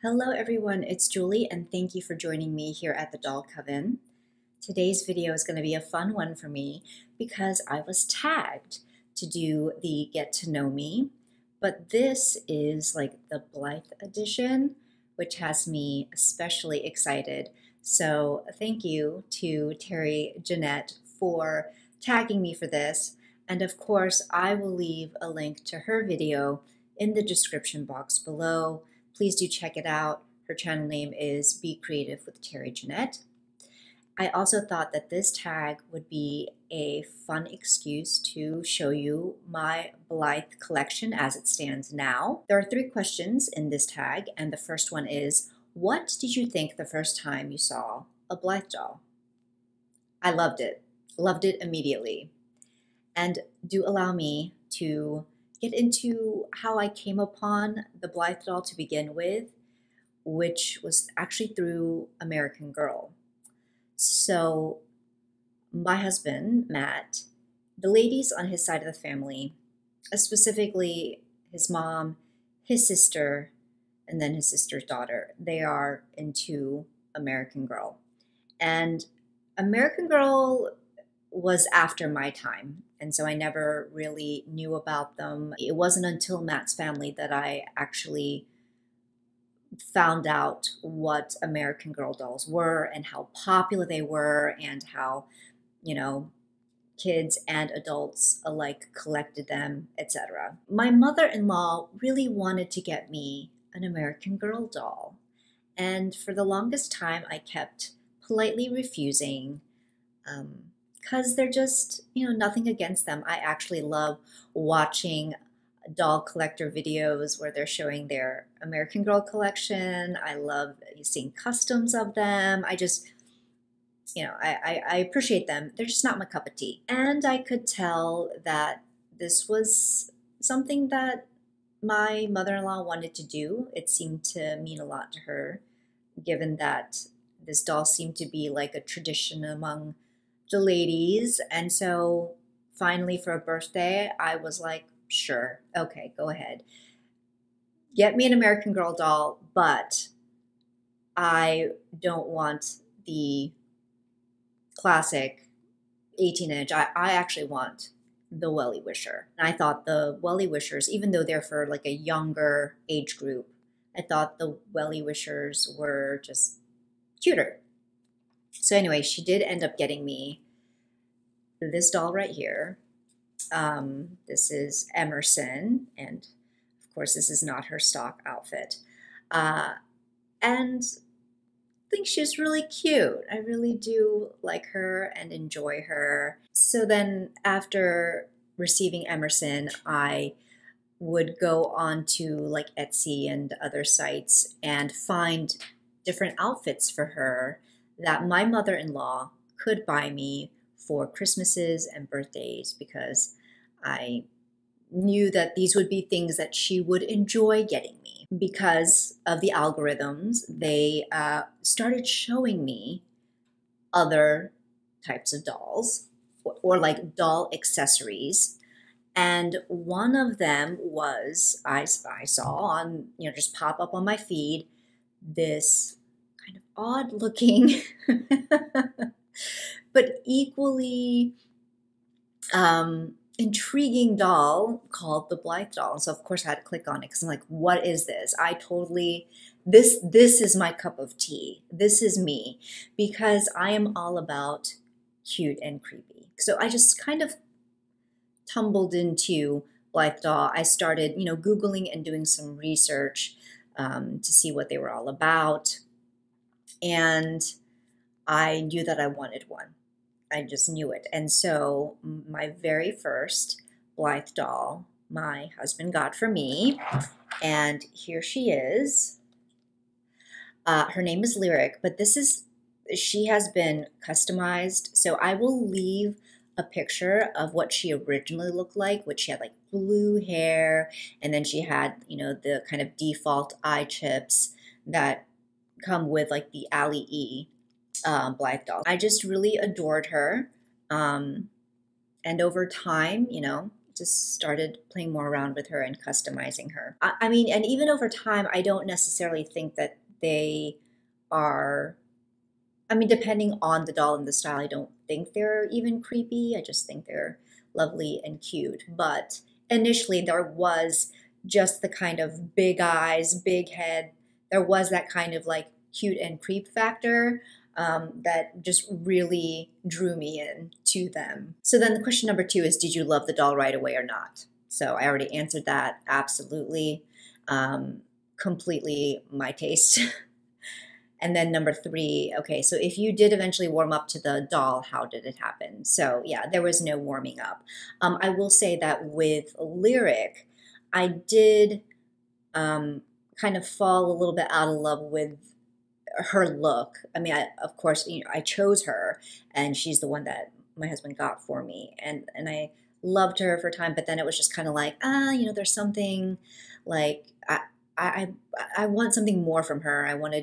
Hello everyone, it's Julie and thank you for joining me here at the Doll Coven. Today's video is going to be a fun one for me because I was tagged to do the Get to Know Me, but this is like the Blythe edition, which has me especially excited. So thank you to Terry Jeanette for tagging me for this. And of course, I will leave a link to her video in the description box below. Please do check it out. Her channel name is Be Creative with Terry Jeanette. I also thought that this tag would be a fun excuse to show you my Blythe collection as it stands now. There are 3 questions in this tag, and the first one is, what did you think the first time you saw a Blythe doll? I loved it immediately. And do allow me to get into how I came upon the Blythe doll to begin with, which was actually through American Girl. So my husband, Matt, the ladies on his side of the family, specifically his mom, his sister, and then his sister's daughter, they are into American Girl. And American Girl was after my time, and so I never really knew about them. It wasn't until Matt's family that I actually found out what American Girl dolls were and how popular they were and how, you know, kids and adults alike collected them, etc. My mother-in-law really wanted to get me an American Girl doll, and for the longest time I kept politely refusing, because they're just, nothing against them. I actually love watching doll collector videos where they're showing their American Girl collection. I love seeing customs of them. I just, I appreciate them. They're just not my cup of tea. And I could tell that this was something that my mother-in-law wanted to do. It seemed to mean a lot to her, given that this doll seemed to be like a tradition among the ladies. And so finally for a birthday, I was like, sure, okay, go ahead. Get me an American Girl doll, but I don't want the classic 18-inch. I actually want the Welly Wisher. And I thought the Welly Wishers, even though they're for like a younger age group, I thought the Welly Wishers were just cuter. So anyway, she did end up getting me this doll right here. This is Emerson, and of course this is not her stock outfit. And I think she's really cute. I really do like her and enjoy her. So then after receiving Emerson, I would go on to like Etsy and other sites and find different outfits for her that my mother-in-law could buy me for Christmases and birthdays, because I knew that these would be things that she would enjoy getting me. Because of the algorithms, they started showing me other types of dolls or like doll accessories. And one of them was, I saw on, just pop up on my feed, this kind of odd looking but equally intriguing doll called the Blythe doll. And so of course I had to click on it because I'm like, what is this? This is my cup of tea. This is me, because I am all about cute and creepy. So I just kind of tumbled into Blythe doll. I started, Googling and doing some research to see what they were all about. And I knew that I wanted one. I just knew it. And so my very first Blythe doll, my husband got for me, and here she is. Her name is Lyric, but she has been customized. So I will leave a picture of what she originally looked like, which she had like blue hair, and then she had, the kind of default eye chips that come with like the Ali E Blythe doll. I just really adored her. And over time, just started playing more around with her and customizing her. I mean, and even over time, I don't necessarily think that they are, I mean, depending on the doll and the style, I don't think they're even creepy. I just think they're lovely and cute. But initially, there was just the kind of big eyes, big head. There was that kind of like cute and creep factor that just really drew me in to them. So then the question number 2 is, did you love the doll right away or not? So I already answered that. Absolutely. Completely my taste. And then number 3, okay, so if you did eventually warm up to the doll, how did it happen? So yeah, there was no warming up. I will say that with Lyric, I did kind of fall a little bit out of love with her look. I mean, of course, I chose her, and she's the one that my husband got for me, and I loved her for a time. But then it was just kind of like, there's something like I want something more from her. I want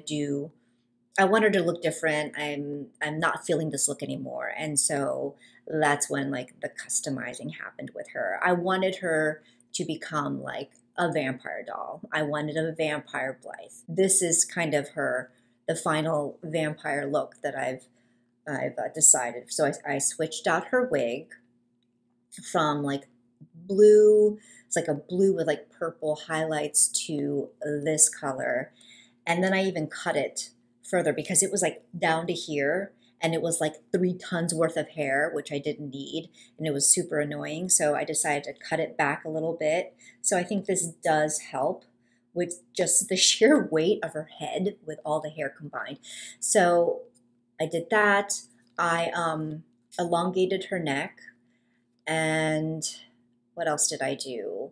her to look different. I'm not feeling this look anymore, and so that's when like the customizing happened with her. I wanted her to become like a vampire doll. I wanted a vampire Blythe. This is kind of the final vampire look that I've decided. So I switched out her wig from like blue, it's like a blue with like purple highlights, to this color. And then I even cut it further because it was like down to here, and it was like 3 tons worth of hair, which I didn't need, and it was super annoying. So I decided to cut it back a little bit. So I think this does help with just the sheer weight of her head with all the hair combined. So I did that. I elongated her neck, and what else did I do?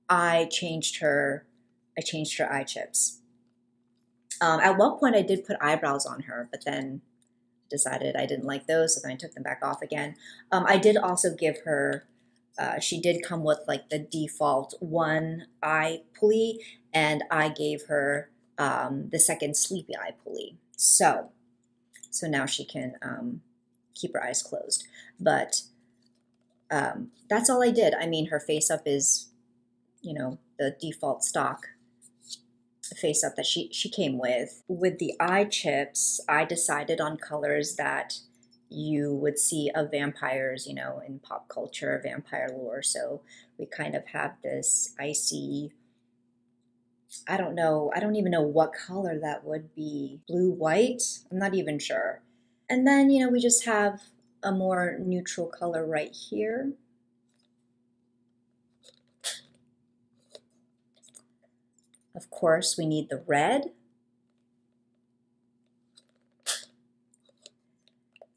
I changed her eye chips. At one point I did put eyebrows on her, but then decided I didn't like those, so then I took them back off again. I did also give her, she did come with like the default 1 eye pulley, and I gave her the second sleepy eye pulley. So now she can keep her eyes closed. But that's all I did. I mean, her face up is, the default stock face up that she came with. With the eye chips, I decided on colors that you would see of vampires, in pop culture, vampire lore. So we kind of have this icy, I don't even know what color that would be. Blue, white? I'm not even sure. And then, we just have a more neutral color right here. Of course, we need the red.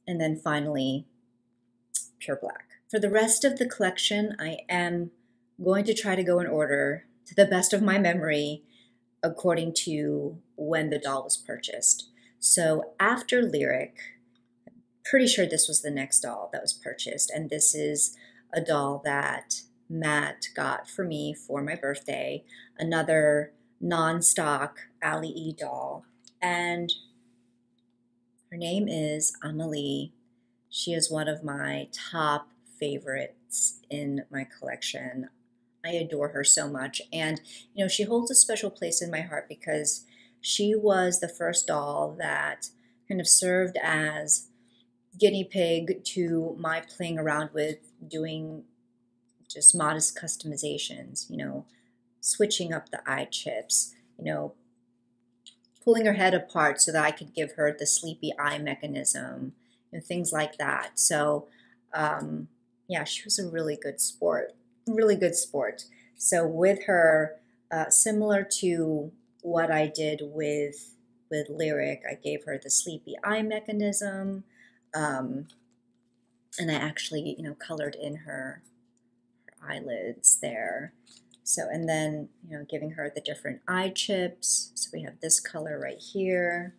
And then finally, pure black. For the rest of the collection, I am going to try to go in order, to the best of my memory, according to when the doll was purchased. So after Lyric, I'm pretty sure this was the next doll that was purchased. And this is a doll that Matt got for me for my birthday. Another non-stock Ali E doll, and her name is Amelie. She is one of my top favorites in my collection. I adore her so much, and she holds a special place in my heart because she was the first doll that kind of served as guinea pig to my playing around with doing just modest customizations, switching up the eye chips, pulling her head apart so that I could give her the sleepy eye mechanism, things like that. So, yeah, she was a really good sport. So with her, similar to what I did with Lyric, I gave her the sleepy eye mechanism, and I actually, colored in her eyelids there. So, and then, giving her the different eye chips. So we have this color right here.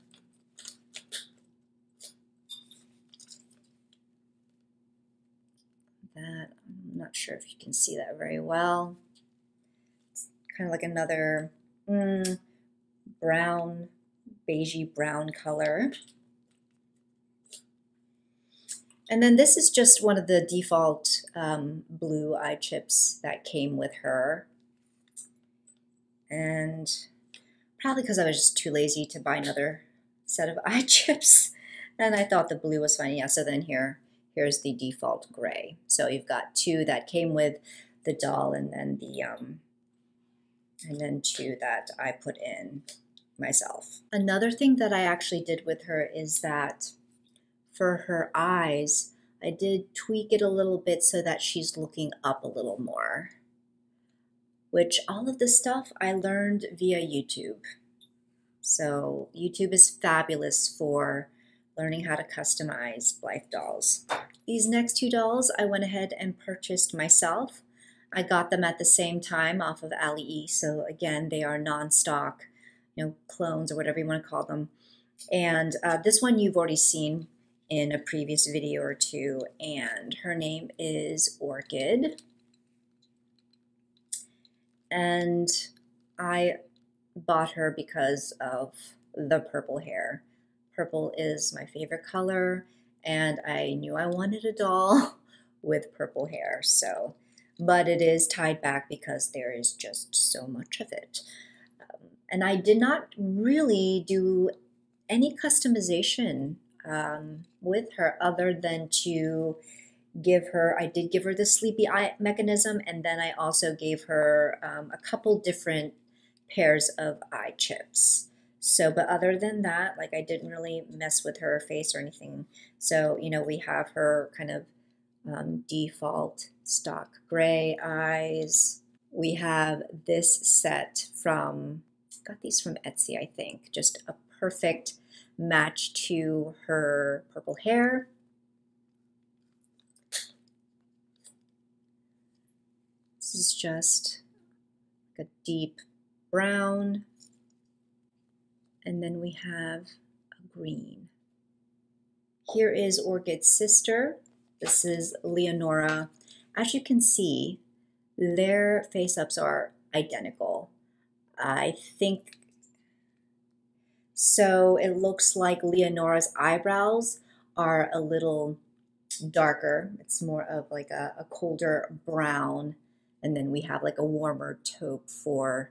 That, I'm not sure if you can see that very well. It's kind of like another brown, beigey brown color. And then this is just one of the default blue eye chips that came with her. And probably because I was just too lazy to buy another set of eye chips. And I thought the blue was fine. Yeah, so then here's the default gray. So you've got two that came with the doll, and then two that I put in myself. Another thing that I actually did with her is that for her eyes, I did tweak it a little bit so that she's looking up a little more, which all of this stuff I learned via YouTube. So YouTube is fabulous for learning how to customize Blythe dolls. These next two dolls I went ahead and purchased myself. I got them at the same time off of Ali, so again, they are non-stock, clones or whatever you want to call them. And this one you've already seen in a previous video or two, and her name is Orchid. And I bought her because of the purple hair. Purple is my favorite color, and I knew I wanted a doll with purple hair, but it is tied back because there is just so much of it. And I did not really do any customization with her other than to I did give her the sleepy eye mechanism, and then I also gave her a couple different pairs of eye chips. So, but other than that, like, I didn't really mess with her face or anything. So, we have her kind of default stock gray eyes. We have this set got these from Etsy, I think. Just a perfect match to her purple hair. This is just a deep brown. And then we have a green. Here is Orchid's sister. This is Leonora. As you can see, their face-ups are identical. I think so. It looks like Leonora's eyebrows are a little darker. It's more of like a colder brown. And then we have like a warmer taupe for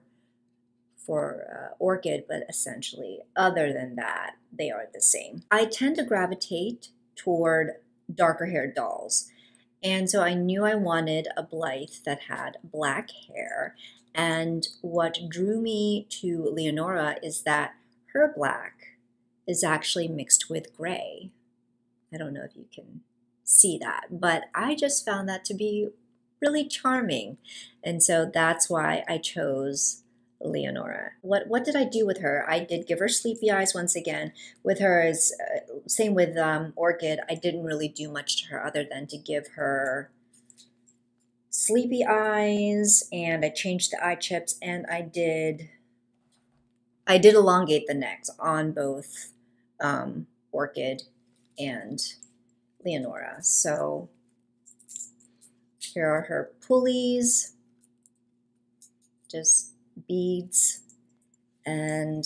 Orchid, but essentially, other than that, they are the same. I tend to gravitate toward darker haired dolls. And so I knew I wanted a Blythe that had black hair. And what drew me to Leonora is that her black is actually mixed with gray. I don't know if you can see that, but I just found that to be really charming. And so that's why I chose Leonora. What did I do with her? I did give her sleepy eyes once again. With her, is same with Orchid. I didn't really do much to her other than to give her sleepy eyes, and I changed the eye chips, and I did elongate the necks on both Orchid and Leonora. So here are her pulleys, just beads, and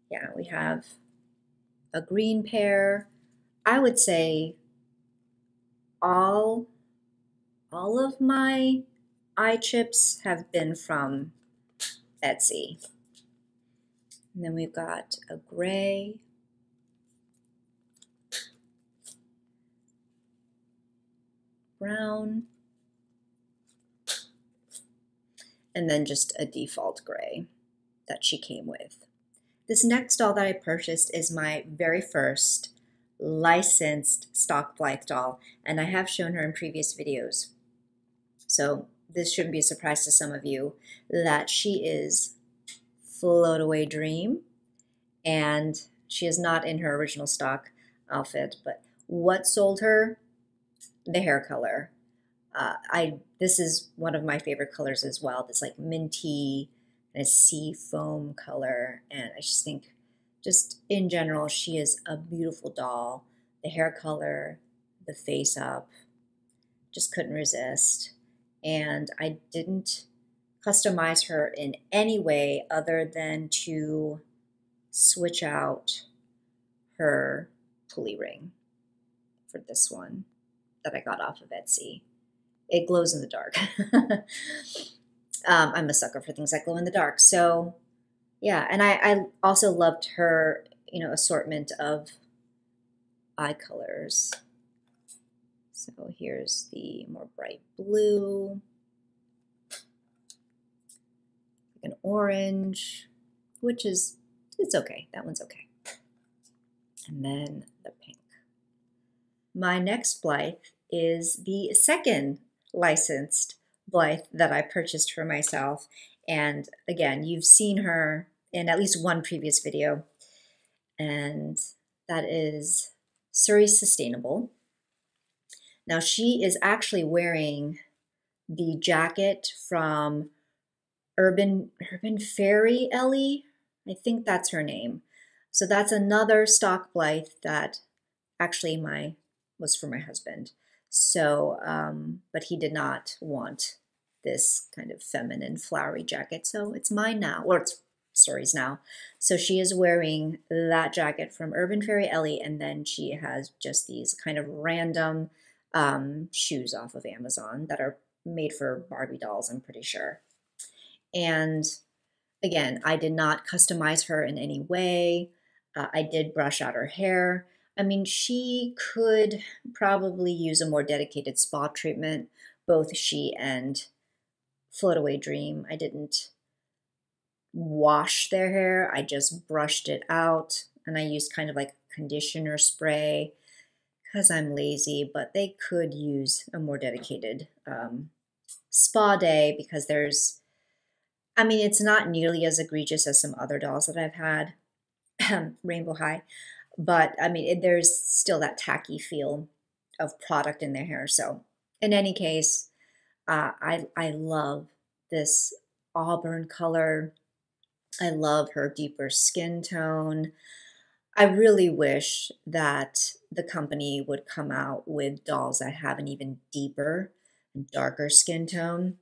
yeah, we have a green pair. I would say all of my eye chips have been from Etsy. And then we've got a gray, brown, and then just a default gray that she came with. This next doll that I purchased is my very first licensed stock Blythe doll, and I have shown her in previous videos. So this shouldn't be a surprise to some of you that she is Float Away Dream, and she is not in her original stock outfit, but what sold her? The hair color. This is one of my favorite colors as well, this like minty and a sea foam color, and I just think, just in general, she is a beautiful doll. The hair color, the face up, just couldn't resist. And I didn't customize her in any way other than to switch out her pulley ring. for this one that I got off of Etsy. It glows in the dark. I'm a sucker for things that glow in the dark. So yeah, and I also loved her, assortment of eye colors. So here's the more bright blue, an orange, which is, it's okay. That one's okay. And then the pink. My next Blythe is the second licensed Blythe that I purchased for myself. And again, you've seen her in at least one previous video. And that is Surrey Sustainable. Now she is actually wearing the jacket from Urban Fairy Ellie. I think that's her name. So that's another stock Blythe that actually was for my husband. So, but he did not want this kind of feminine flowery jacket. So it's mine now, or it's Surrey's now. So she is wearing that jacket from Urban Fairy Ellie, and then she has just these kind of random shoes off of Amazon that are made for Barbie dolls, I'm pretty sure. And again, I did not customize her in any way. I did brush out her hair. I mean, she could probably use a more dedicated spa treatment, both she and Float Away Dream. I didn't wash their hair. I just brushed it out, and I used kind of like conditioner spray because I'm lazy, but they could use a more dedicated spa day because it's not nearly as egregious as some other dolls that I've had, Rainbow High, but I mean, there's still that tacky feel of product in their hair. So in any case, I love this auburn color. I love her deeper skin tone. I really wish that the company would come out with dolls that have an even deeper and darker skin tone.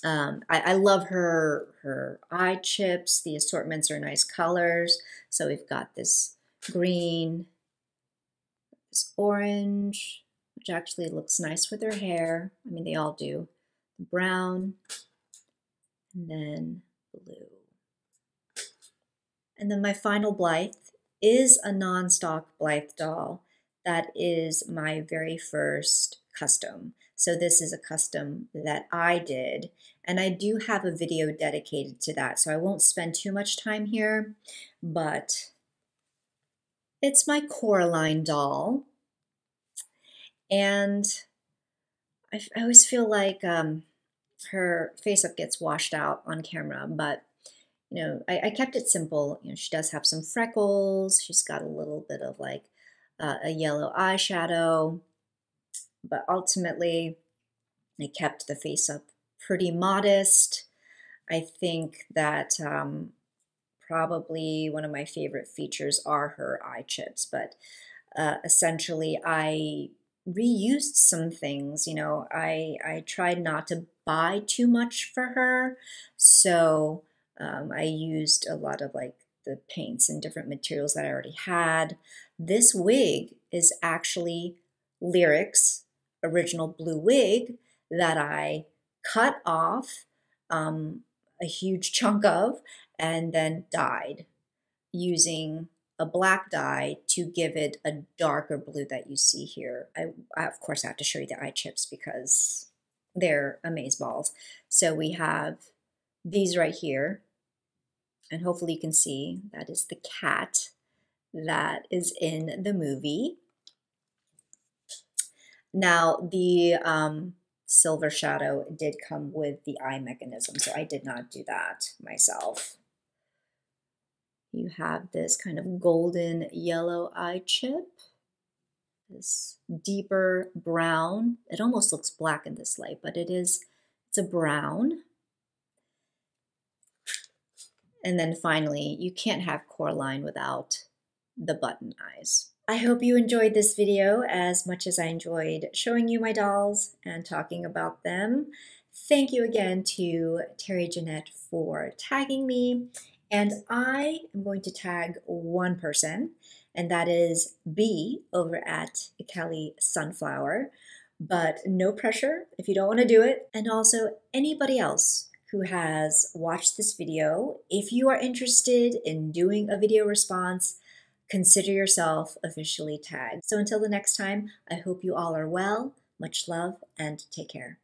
I love her eye chips. The assortments are nice colors. So we've got this green, this orange, which actually looks nice with her hair. I mean, they all do. Brown, and then blue. And then my final Blythe is a non-stock Blythe doll. That is my very first custom. So this is a custom that I did, and I do have a video dedicated to that, so I won't spend too much time here, but it's my Coraline doll, and I always feel like her face-up gets washed out on camera, but I kept it simple. She does have some freckles. She's got a little bit of like a yellow eyeshadow, but ultimately I kept the face up pretty modest. I think that probably one of my favorite features are her eye chips, but essentially I reused some things. I tried not to buy too much for her, so I used a lot of like the paints and different materials that I already had. This wig is actually Lyric's original blue wig that I cut off a huge chunk of and then dyed using a black dye to give it a darker blue that you see here. I of course have to show you the eye chips because they're amazeballs. So we have these right here, and hopefully you can see that is the cat that is in the movie. Now the silver shadow did come with the eye mechanism, so I did not do that myself. You have this kind of golden yellow eye chip, this deeper brown. It almost looks black in this light, but it's a brown. And then finally, you can't have Coraline without the button eyes. I hope you enjoyed this video as much as I enjoyed showing you my dolls and talking about them. Thank you again to Terry Jeanette for tagging me. And I am going to tag one person, and that is B over at Kelly Sunflower. But no pressure if you don't want to do it. And also anybody else who has watched this video, if you are interested in doing a video response, consider yourself officially tagged. So until the next time, I hope you all are well. Much love and take care.